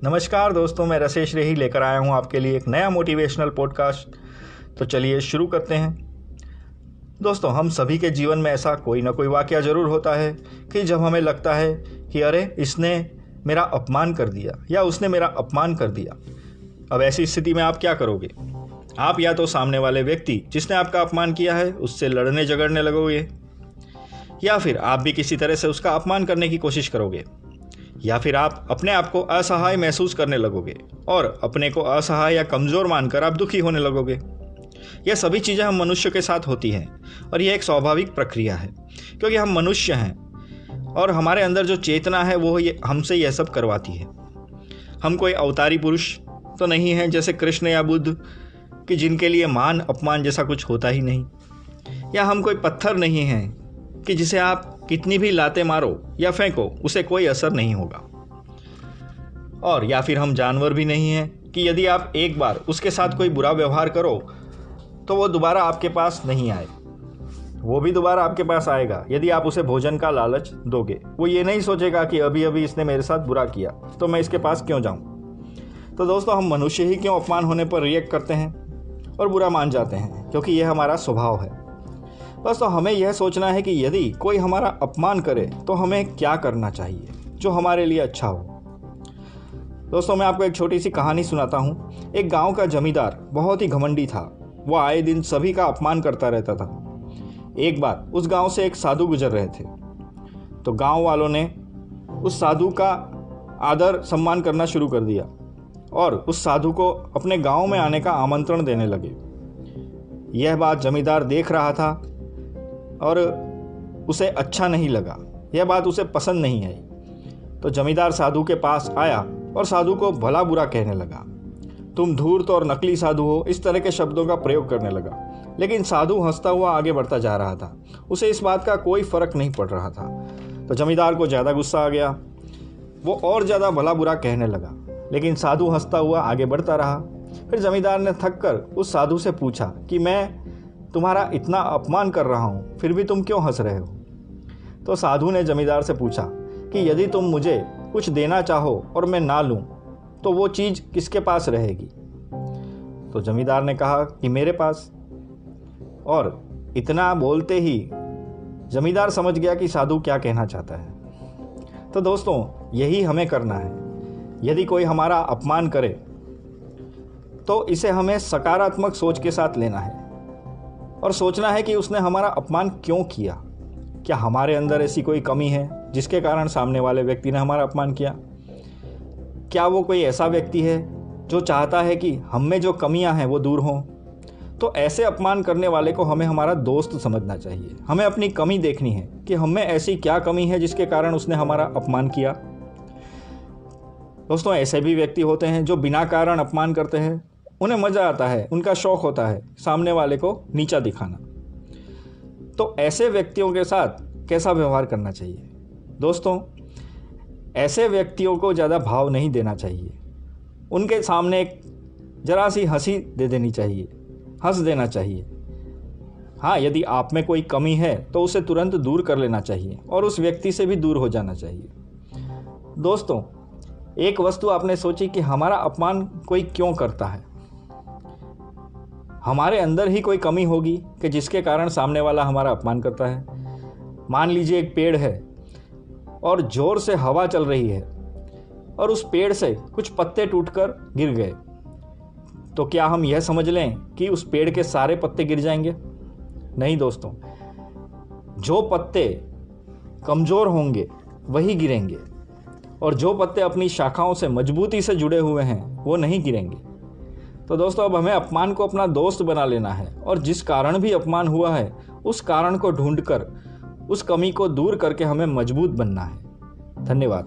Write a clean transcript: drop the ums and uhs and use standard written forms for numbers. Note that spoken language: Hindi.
नमस्कार दोस्तों, मैं रसेश रेही लेकर आया हूँ आपके लिए एक नया मोटिवेशनल पॉडकास्ट। तो चलिए शुरू करते हैं। दोस्तों, हम सभी के जीवन में ऐसा कोई ना कोई वाकया ज़रूर होता है कि जब हमें लगता है कि अरे इसने मेरा अपमान कर दिया या उसने मेरा अपमान कर दिया। अब ऐसी स्थिति में आप क्या करोगे? आप या तो सामने वाले व्यक्ति जिसने आपका अपमान किया है उससे लड़ने झगड़ने लगोगे, या फिर आप भी किसी तरह से उसका अपमान करने की कोशिश करोगे, या फिर आप अपने आप को असहाय महसूस करने लगोगे और अपने को असहाय या कमज़ोर मानकर आप दुखी होने लगोगे। यह सभी चीज़ें हम मनुष्य के साथ होती हैं और यह एक स्वाभाविक प्रक्रिया है, क्योंकि हम मनुष्य हैं और हमारे अंदर जो चेतना है वो हमसे यह सब करवाती है। हम कोई अवतारी पुरुष तो नहीं हैं जैसे कृष्ण या बुद्ध कि जिनके लिए मान अपमान जैसा कुछ होता ही नहीं, या हम कोई पत्थर नहीं हैं कि जिसे आप कितनी भी लाते मारो या फेंको उसे कोई असर नहीं होगा, और या फिर हम जानवर भी नहीं हैं कि यदि आप एक बार उसके साथ कोई बुरा व्यवहार करो तो वो दोबारा आपके पास नहीं आए। वो भी दोबारा आपके पास आएगा यदि आप उसे भोजन का लालच दोगे। वो ये नहीं सोचेगा कि अभी अभी इसने मेरे साथ बुरा किया तो मैं इसके पास क्यों जाऊं। तो दोस्तों, हम मनुष्य ही क्यों अपमान होने पर रिएक्ट करते हैं और बुरा मान जाते हैं? क्योंकि यह हमारा स्वभाव है। बस तो हमें यह सोचना है कि यदि कोई हमारा अपमान करे तो हमें क्या करना चाहिए जो हमारे लिए अच्छा हो। दोस्तों, मैं आपको एक छोटी सी कहानी सुनाता हूँ। एक गांव का जमींदार बहुत ही घमंडी था। वो आए दिन सभी का अपमान करता रहता था। एक बार उस गांव से एक साधु गुजर रहे थे तो गांव वालों ने उस साधु का आदर सम्मान करना शुरू कर दिया और उस साधु को अपने गांव में आने का आमंत्रण देने लगे। यह बात जमींदार देख रहा था और उसे अच्छा नहीं लगा। यह बात उसे पसंद नहीं आई। तो जमींदार साधु के पास आया और साधु को भला बुरा कहने लगा। तुम धूर्त और नकली साधु हो, इस तरह के शब्दों का प्रयोग करने लगा। लेकिन साधु हंसता हुआ आगे बढ़ता जा रहा था। उसे इस बात का कोई फर्क नहीं पड़ रहा था। तो जमींदार को ज़्यादा गुस्सा आ गया। वो और ज़्यादा भला बुरा कहने लगा, लेकिन साधु हंसता हुआ आगे बढ़ता रहा। फिर जमींदार ने थक कर उस साधु से पूछा कि मैं तुम्हारा इतना अपमान कर रहा हूँ, फिर भी तुम क्यों हंस रहे हो? तो साधु ने जमींदार से पूछा कि यदि तुम मुझे कुछ देना चाहो और मैं ना लूँ तो वो चीज़ किसके पास रहेगी? तो जमींदार ने कहा कि मेरे पास। और इतना बोलते ही जमींदार समझ गया कि साधु क्या कहना चाहता है। तो दोस्तों, यही हमें करना है। यदि कोई हमारा अपमान करे तो इसे हमें सकारात्मक सोच के साथ लेना है और सोचना है कि उसने हमारा अपमान क्यों किया। क्या हमारे अंदर ऐसी कोई कमी है जिसके कारण सामने वाले व्यक्ति ने हमारा अपमान किया? क्या वो कोई ऐसा व्यक्ति है जो चाहता है कि हम में जो कमियां हैं वो दूर हों? तो ऐसे अपमान करने वाले को हमें हमारा दोस्त समझना चाहिए। हमें अपनी कमी देखनी है कि हम में ऐसी क्या कमी है जिसके कारण उसने हमारा अपमान किया। दोस्तों, ऐसे भी व्यक्ति होते हैं जो बिना कारण अपमान करते हैं। उन्हें मज़ा आता है, उनका शौक़ होता है सामने वाले को नीचा दिखाना। तो ऐसे व्यक्तियों के साथ कैसा व्यवहार करना चाहिए? दोस्तों, ऐसे व्यक्तियों को ज़्यादा भाव नहीं देना चाहिए। उनके सामने एक जरा सी हंसी दे देनी चाहिए, हंस देना चाहिए। हाँ, यदि आप में कोई कमी है तो उसे तुरंत दूर कर लेना चाहिए और उस व्यक्ति से भी दूर हो जाना चाहिए। दोस्तों, एक वस्तु आपने सोची कि हमारा अपमान कोई क्यों करता है? हमारे अंदर ही कोई कमी होगी कि जिसके कारण सामने वाला हमारा अपमान करता है। मान लीजिए एक पेड़ है और ज़ोर से हवा चल रही है और उस पेड़ से कुछ पत्ते टूटकर गिर गए, तो क्या हम यह समझ लें कि उस पेड़ के सारे पत्ते गिर जाएंगे? नहीं दोस्तों, जो पत्ते कमज़ोर होंगे वही गिरेंगे और जो पत्ते अपनी शाखाओं से मजबूती से जुड़े हुए हैं वो नहीं गिरेंगे। तो दोस्तों, अब हमें अपमान को अपना दोस्त बना लेना है और जिस कारण भी अपमान हुआ है उस कारण को ढूंढकर उस कमी को दूर करके हमें मजबूत बनना है। धन्यवाद।